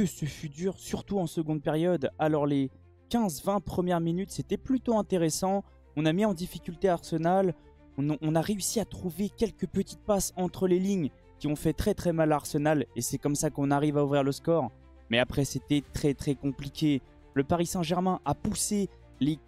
que ce fut dur, surtout en seconde période. Alors les 15-20 premières minutes, c'était plutôt intéressant. On a mis en difficulté Arsenal. On a réussi à trouver quelques petites passes entre les lignes qui ont fait très mal à Arsenal. Et c'est comme ça qu'on arrive à ouvrir le score. Mais après, c'était très compliqué. Le Paris Saint-Germain a poussé les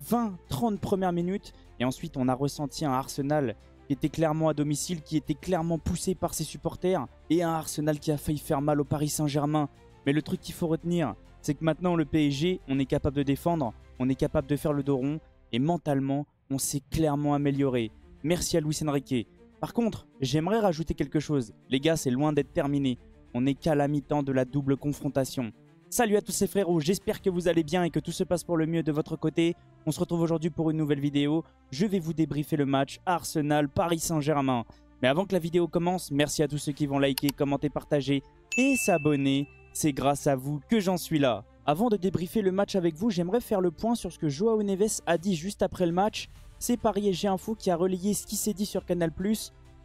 20-30 premières minutes. Et ensuite, on a ressenti un Arsenal qui était clairement à domicile, qui était clairement poussé par ses supporters. Et un Arsenal qui a failli faire mal au Paris Saint-Germain. Mais le truc qu'il faut retenir, c'est que maintenant, le PSG, on est capable de défendre. On est capable de faire le dos rond. Et mentalement, on s'est clairement amélioré. Merci à Luis Enrique. Par contre, j'aimerais rajouter quelque chose. Les gars, c'est loin d'être terminé. On n'est qu'à la mi-temps de la double confrontation. Salut à tous ces frérots, j'espère que vous allez bien et que tout se passe pour le mieux de votre côté. On se retrouve aujourd'hui pour une nouvelle vidéo. Je vais vous débriefer le match Arsenal-Paris Saint-Germain. Mais avant que la vidéo commence, merci à tous ceux qui vont liker, commenter, partager et s'abonner. C'est grâce à vous que j'en suis là. Avant de débriefer le match avec vous, j'aimerais faire le point sur ce que Joao Neves a dit juste après le match. C'est Paris SG Info qui a relayé ce qui s'est dit sur Canal+.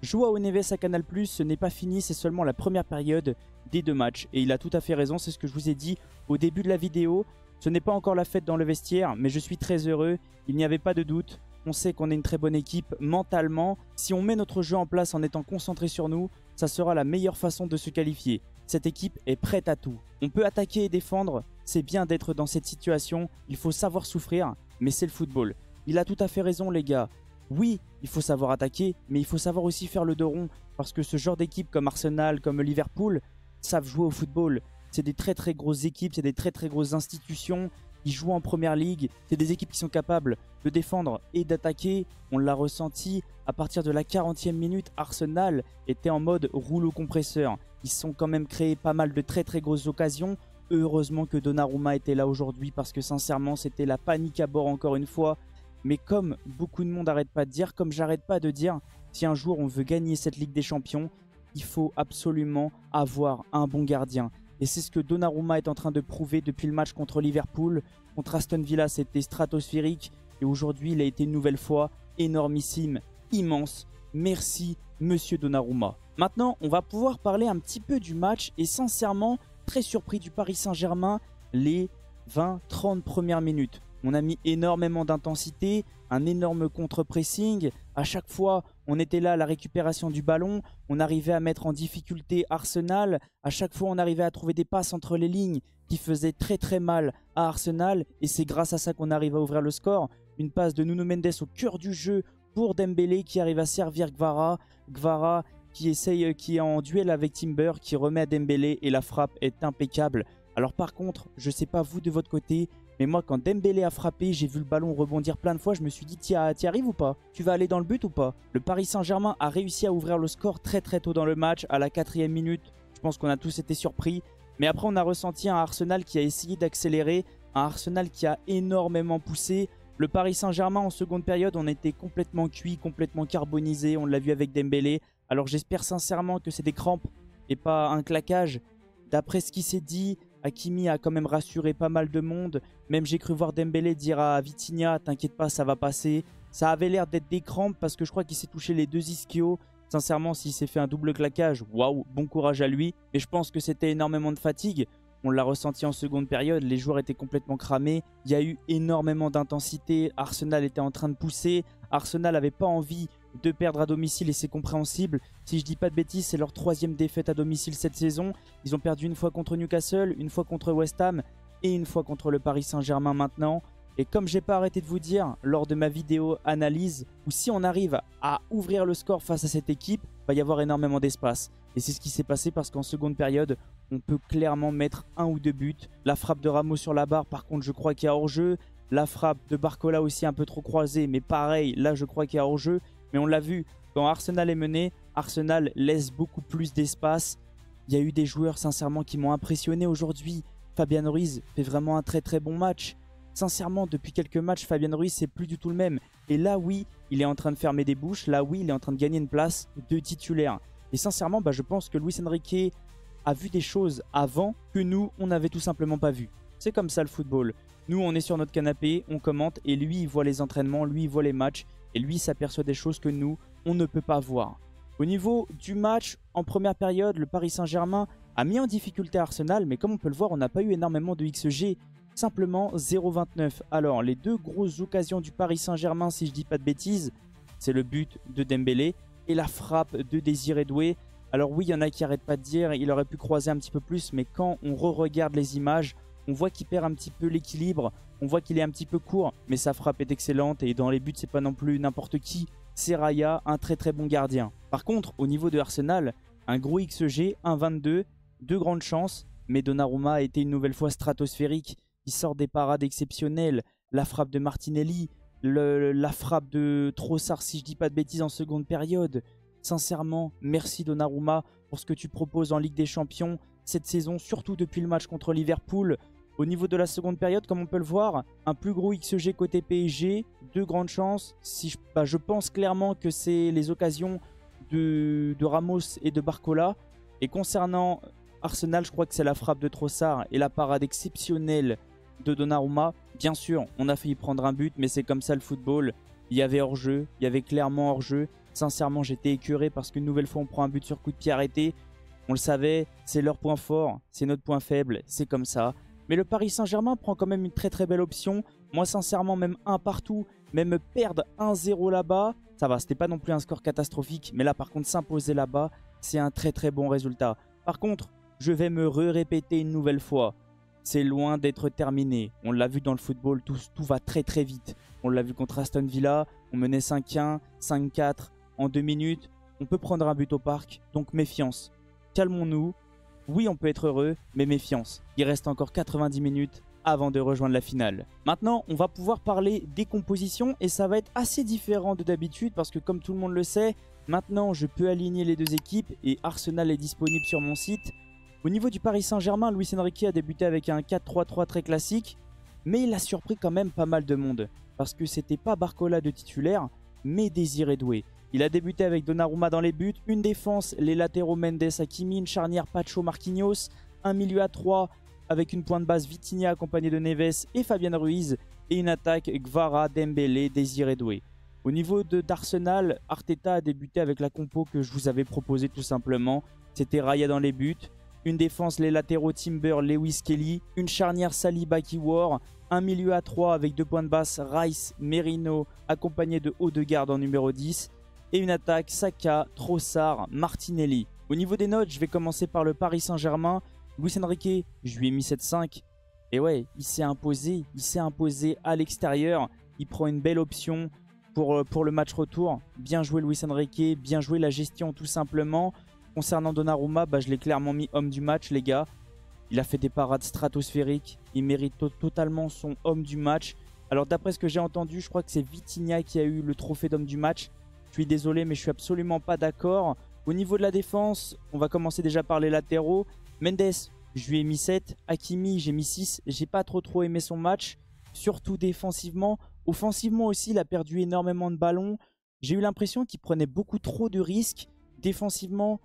Joao Neves à Canal+, ce n'est pas fini, c'est seulement la première période des deux matchs. Et il a tout à fait raison, c'est ce que je vous ai dit au début de la vidéo. Ce n'est pas encore la fête dans le vestiaire, mais je suis très heureux, il n'y avait pas de doute. On sait qu'on est une très bonne équipe mentalement. Si on met notre jeu en place en étant concentré sur nous, ça sera la meilleure façon de se qualifier. Cette équipe est prête à tout. On peut attaquer et défendre, c'est bien d'être dans cette situation. Il faut savoir souffrir, mais c'est le football. Il a tout à fait raison les gars. Oui, il faut savoir attaquer, mais il faut savoir aussi faire le dos rond. Parce que ce genre d'équipe comme Arsenal, comme Liverpool, savent jouer au football. C'est des très grosses équipes, c'est des très grosses institutions. Ils jouent en première ligue. C'est des équipes qui sont capables de défendre et d'attaquer. On l'a ressenti à partir de la 40e minute. Arsenal était en mode rouleau compresseur. Ils se sont quand même créé pas mal de très grosses occasions. Heureusement que Donnarumma était là aujourd'hui parce que sincèrement, c'était la panique à bord encore une fois. Mais comme beaucoup de monde n'arrête pas de dire, comme j'arrête pas de dire, si un jour on veut gagner cette Ligue des Champions, il faut absolument avoir un bon gardien. Et c'est ce que Donnarumma est en train de prouver depuis le match contre Liverpool. Contre Aston Villa, c'était stratosphérique. Et aujourd'hui, il a été une nouvelle fois énormissime, immense. Merci, monsieur Donnarumma. Maintenant, on va pouvoir parler un petit peu du match. Et sincèrement, très surpris du Paris Saint-Germain, les 20-30 premières minutes. On a mis énormément d'intensité, un énorme contre-pressing. À chaque fois, on était là à la récupération du ballon. On arrivait à mettre en difficulté Arsenal. À chaque fois, on arrivait à trouver des passes entre les lignes qui faisaient très mal à Arsenal. Et c'est grâce à ça qu'on arrive à ouvrir le score. Une passe de Nuno Mendes au cœur du jeu pour Dembélé qui arrive à servir Kvara. Kvara qui est en duel avec Timber, qui remet à Dembélé et la frappe est impeccable. Alors par contre, je ne sais pas vous de votre côté, mais moi, quand Dembélé a frappé, j'ai vu le ballon rebondir plein de fois. Je me suis dit, t'y arrives ou pas? Tu vas aller dans le but ou pas? Le Paris Saint-Germain a réussi à ouvrir le score très tôt dans le match, à la 4e minute. Je pense qu'on a tous été surpris. Mais après, on a ressenti un Arsenal qui a essayé d'accélérer, un Arsenal qui a énormément poussé. Le Paris Saint-Germain, en seconde période, on était complètement cuit, complètement carbonisé. On l'a vu avec Dembélé. Alors j'espère sincèrement que c'est des crampes et pas un claquage. D'après ce qui s'est dit, Hakimi a quand même rassuré pas mal de monde. Même j'ai cru voir Dembélé dire à Vitinha, t'inquiète pas, ça va passer. Ça avait l'air d'être des crampes parce que je crois qu'il s'est touché les deux ischios. Sincèrement, s'il s'est fait un double claquage, waouh, bon courage à lui. Mais je pense que c'était énormément de fatigue. On l'a ressenti en seconde période, les joueurs étaient complètement cramés. Il y a eu énormément d'intensité. Arsenal était en train de pousser. Arsenal n'avait pas envie de perdre à domicile et c'est compréhensible. Si je dis pas de bêtises, c'est leur 3e défaite à domicile cette saison. Ils ont perdu une fois contre Newcastle, une fois contre West Ham et une fois contre le Paris Saint-Germain maintenant. Et comme j'ai pas arrêté de vous dire lors de ma vidéo analyse, où si on arrive à ouvrir le score face à cette équipe, il va y avoir énormément d'espace. Et c'est ce qui s'est passé parce qu'en seconde période, on peut clairement mettre 1 ou 2 buts. La frappe de Ramos sur la barre, par contre, je crois qu'il y a hors-jeu. La frappe de Barcola aussi un peu trop croisée, mais pareil, là je crois qu'il y a hors-jeu. Mais on l'a vu, quand Arsenal est mené, Arsenal laisse beaucoup plus d'espace. Il y a eu des joueurs sincèrement qui m'ont impressionné aujourd'hui. Fabian Ruiz fait vraiment un très bon match. Sincèrement, depuis quelques matchs, Fabian Ruiz, c'est plus du tout le même. Et là, oui, il est en train de fermer des bouches. Là, oui, il est en train de gagner une place de titulaire. Et sincèrement, je pense que Luis Enrique a vu des choses avant que nous, on n'avait tout simplement pas vu. C'est comme ça le football. Nous, on est sur notre canapé, on commente et lui, il voit les entraînements, lui, il voit les matchs et lui, il s'aperçoit des choses que nous, on ne peut pas voir. Au niveau du match, en première période, le Paris Saint-Germain a mis en difficulté Arsenal, mais comme on peut le voir, on n'a pas eu énormément de XG, simplement 0,29. Alors, les deux grosses occasions du Paris Saint-Germain, si je dis pas de bêtises, c'est le but de Dembélé et la frappe de Désiré Doué. Alors oui, il y en a qui n'arrêtent pas de dire, il aurait pu croiser un petit peu plus, mais quand on re-regarde les images, on voit qu'il perd un petit peu l'équilibre, on voit qu'il est un petit peu court, mais sa frappe est excellente et dans les buts, c'est pas non plus n'importe qui. C'est Raya, un très très bon gardien. Par contre, au niveau de Arsenal, un gros XG, 1,22, deux grandes chances, mais Donnarumma a été une nouvelle fois stratosphérique. Il sort des parades exceptionnelles, la frappe de Martinelli, la frappe de Trossard, si je dis pas de bêtises, en seconde période. Sincèrement, merci Donnarumma pour ce que tu proposes en Ligue des Champions cette saison, surtout depuis le match contre Liverpool. Au niveau de la seconde période, comme on peut le voir, un plus gros XG côté PSG, deux grandes chances. Je pense clairement que c'est les occasions de Ramos et de Barcola. Et concernant Arsenal, je crois que c'est la frappe de Trossard et la parade exceptionnelle de Donnarumma. Bien sûr, on a failli prendre un but, mais c'est comme ça le football. Il y avait hors-jeu, il y avait clairement hors-jeu. Sincèrement, j'étais écœuré parce qu'une nouvelle fois, on prend un but sur coup de pied arrêté. On le savait, c'est leur point fort, c'est notre point faible, c'est comme ça. Mais le Paris Saint-Germain prend quand même une très très belle option. Moi, sincèrement, même un partout, même perdre 1-0 là-bas, ça va, c'était pas non plus un score catastrophique. Mais là, par contre, s'imposer là-bas, c'est un très très bon résultat. Par contre, je vais me répéter une nouvelle fois. C'est loin d'être terminé. On l'a vu dans le football, tout va très très vite. On l'a vu contre Aston Villa, on menait 5-1, 5-4 en 2 minutes. On peut prendre un but au parc, donc méfiance. Calmons-nous. Oui, on peut être heureux, mais méfiance. Il reste encore 90 minutes avant de rejoindre la finale. Maintenant, on va pouvoir parler des compositions et ça va être assez différent de d'habitude parce que comme tout le monde le sait, maintenant je peux aligner les deux équipes et Arsenal est disponible sur mon site. Au niveau du Paris Saint-Germain, Luis Enrique a débuté avec un 4-3-3 très classique, mais il a surpris quand même pas mal de monde parce que c'était pas Barcola de titulaire, mais Désiré Doué. Il a débuté avec Donnarumma dans les buts, une défense, les latéraux Mendes, Hakimi, une charnière Pacho, Marquinhos, un milieu à 3 avec une pointe basse Vitinha accompagné de Neves et Fabian Ruiz et une attaque Gvara, Dembélé, Désiré Doué. Au niveau d'Arsenal, Arteta a débuté avec la compo que je vous avais proposée tout simplement. C'était Raya dans les buts, une défense, les latéraux Timber, Lewis Kelly, une charnière Saliba Kiwior, un milieu à 3 avec deux pointes basses Rice, Merino accompagné de Odegaard en numéro 10. Et une attaque Saka, Trossard, Martinelli. Au niveau des notes, je vais commencer par le Paris Saint-Germain. Luis Enrique, je lui ai mis 7,5. Et ouais, il s'est imposé à l'extérieur. Il prend une belle option pour le match retour. Bien joué Luis Enrique, bien joué la gestion tout simplement. Concernant Donnarumma, je l'ai clairement mis homme du match les gars. Il a fait des parades stratosphériques. Il mérite totalement son homme du match. Alors d'après ce que j'ai entendu, je crois que c'est Vitinha qui a eu le trophée d'homme du match. Je suis désolé, mais je suis absolument pas d'accord. Au niveau de la défense, on va commencer déjà par les latéraux. Mendes, je lui ai mis 7. Hakimi, j'ai mis 6. J'ai pas trop aimé son match, surtout défensivement. Offensivement aussi, il a perdu énormément de ballons. J'ai eu l'impression qu'il prenait beaucoup trop de risques. Défensivement,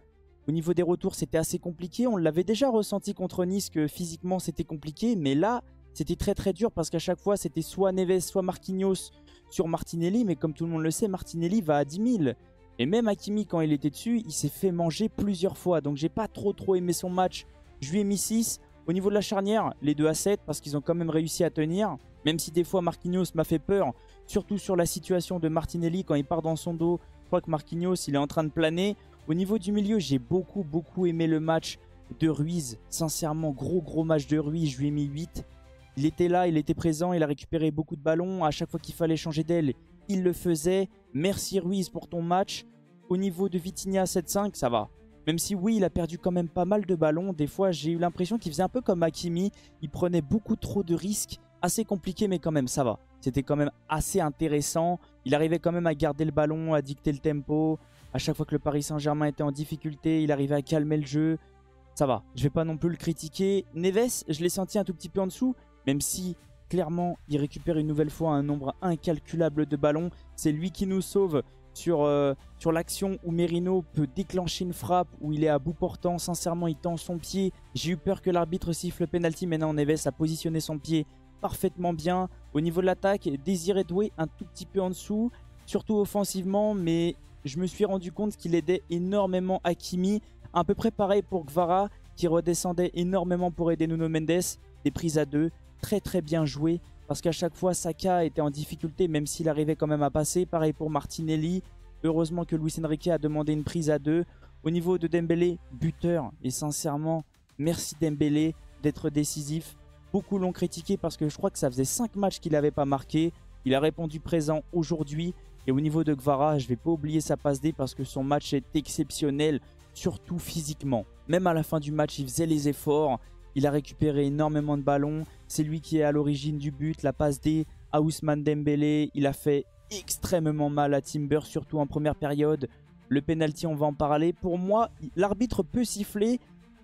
au niveau des retours, c'était assez compliqué. On l'avait déjà ressenti contre Nice que physiquement, c'était compliqué. Mais là, c'était très dur parce qu'à chaque fois, c'était soit Neves, soit Marquinhos sur Martinelli, mais comme tout le monde le sait, Martinelli va à 10 000. Et même Hakimi, quand il était dessus, il s'est fait manger plusieurs fois. Donc j'ai pas trop aimé son match. Je lui ai mis 6. Au niveau de la charnière, les deux à 7 parce qu'ils ont quand même réussi à tenir. Même si des fois Marquinhos m'a fait peur, surtout sur la situation de Martinelli quand il part dans son dos. Je crois que Marquinhos, il est en train de planer. Au niveau du milieu, j'ai beaucoup aimé le match de Ruiz. Sincèrement, gros match de Ruiz, je lui ai mis 8. Il était là, il était présent, il a récupéré beaucoup de ballons. À chaque fois qu'il fallait changer d'aile, il le faisait. Merci Ruiz pour ton match. Au niveau de Vitinha 7-5, ça va. Même si oui, il a perdu quand même pas mal de ballons. Des fois, j'ai eu l'impression qu'il faisait un peu comme Hakimi. Il prenait beaucoup trop de risques. Assez compliqué, mais quand même, ça va. C'était quand même assez intéressant. Il arrivait quand même à garder le ballon, à dicter le tempo. À chaque fois que le Paris Saint-Germain était en difficulté, il arrivait à calmer le jeu. Ça va, je vais pas non plus le critiquer. Neves, je l'ai senti un tout petit peu en dessous. Même si, clairement, il récupère une nouvelle fois un nombre incalculable de ballons. C'est lui qui nous sauve sur l'action où Merino peut déclencher une frappe, où il est à bout portant. Sincèrement, il tend son pied. J'ai eu peur que l'arbitre siffle le penalty. Mais non, Neves a positionné son pied parfaitement bien. Au niveau de l'attaque, Désiré Doué un tout petit peu en dessous. Surtout offensivement, mais je me suis rendu compte qu'il aidait énormément Hakimi. À peu près pareil pour Gvara, qui redescendait énormément pour aider Nuno Mendes. Des prises à 2, très bien jouées. Parce qu'à chaque fois, Saka était en difficulté, même s'il arrivait quand même à passer. Pareil pour Martinelli. Heureusement que Luis Enrique a demandé une prise à 2. Au niveau de Dembélé, buteur. Et sincèrement, merci Dembélé d'être décisif. Beaucoup l'ont critiqué parce que je crois que ça faisait 5 matchs qu'il n'avait pas marqué. Il a répondu présent aujourd'hui. Et au niveau de Kvara, je ne vais pas oublier sa passe D parce que son match est exceptionnel, surtout physiquement. Même à la fin du match, il faisait les efforts. Il a récupéré énormément de ballons. C'est lui qui est à l'origine du but. La passe D à Ousmane Dembélé. Il a fait extrêmement mal à Timber, surtout en première période. Le penalty, on va en parler. Pour moi, l'arbitre peut siffler,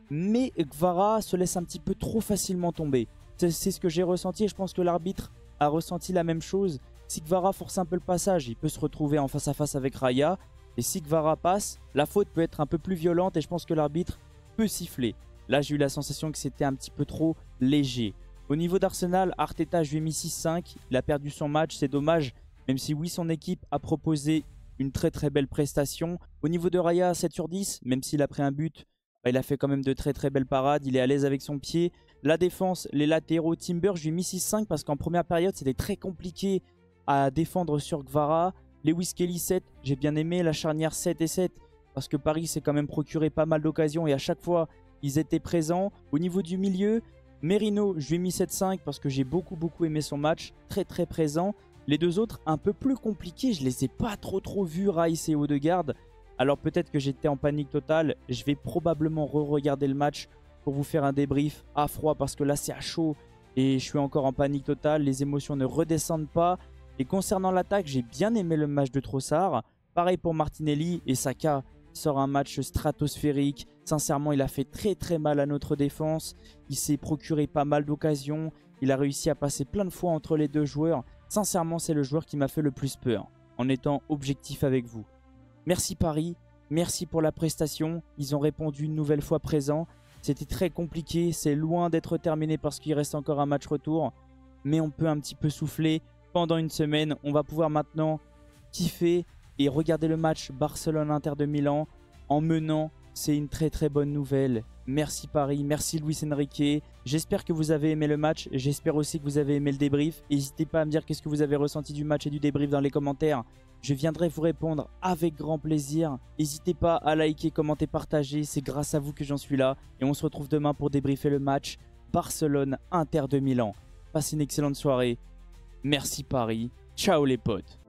mais Kvara se laisse un petit peu trop facilement tomber. C'est ce que j'ai ressenti et je pense que l'arbitre a ressenti la même chose. Si Kvara force un peu le passage, il peut se retrouver en face à face avec Raya. Et si Kvara passe, la faute peut être un peu plus violente et je pense que l'arbitre peut siffler. Là, j'ai eu la sensation que c'était un petit peu trop léger. Au niveau d'Arsenal, Arteta, je lui ai mis 6-5. Il a perdu son match, c'est dommage. Même si oui, son équipe a proposé une très belle prestation. Au niveau de Raya, 7 sur 10. Même s'il a pris un but, il a fait quand même de très belles parades. Il est à l'aise avec son pied. La défense, les latéraux, Timber, je lui ai mis 6-5 parce qu'en première période, c'était très compliqué à défendre sur Kvara. Lewis Kelly 7, j'ai bien aimé la charnière 7 et 7 parce que Paris s'est quand même procuré pas mal d'occasions et à chaque fois ils étaient présents. Au niveau du milieu, Merino, je lui ai mis 7-5 parce que j'ai beaucoup aimé son match, très présent. Les deux autres un peu plus compliqués, je les ai pas trop vus, Rice et Odegaard. Alors peut-être que j'étais en panique totale, je vais probablement re-regarder le match pour vous faire un débrief à froid parce que là c'est à chaud et je suis encore en panique totale, les émotions ne redescendent pas. Et concernant l'attaque, j'ai bien aimé le match de Trossard. Pareil pour Martinelli et Saka sort un match stratosphérique. Sincèrement, il a fait très mal à notre défense. Il s'est procuré pas mal d'occasions. Il a réussi à passer plein de fois entre les deux joueurs. Sincèrement, c'est le joueur qui m'a fait le plus peur, en étant objectif avec vous. Merci Paris, merci pour la prestation. Ils ont répondu une nouvelle fois présent. C'était très compliqué, c'est loin d'être terminé parce qu'il reste encore un match retour. Mais on peut un petit peu souffler. Pendant une semaine, on va pouvoir maintenant kiffer et regarder le match Barcelone-Inter de Milan en menant. C'est une très bonne nouvelle. Merci Paris, merci Luis Enrique. J'espère que vous avez aimé le match. J'espère aussi que vous avez aimé le débrief. N'hésitez pas à me dire qu'est-ce que vous avez ressenti du match et du débrief dans les commentaires. Je viendrai vous répondre avec grand plaisir. N'hésitez pas à liker, commenter, partager. C'est grâce à vous que j'en suis là. Et on se retrouve demain pour débriefer le match Barcelone-Inter de Milan. Passez une excellente soirée. Merci Paris. Ciao les potes.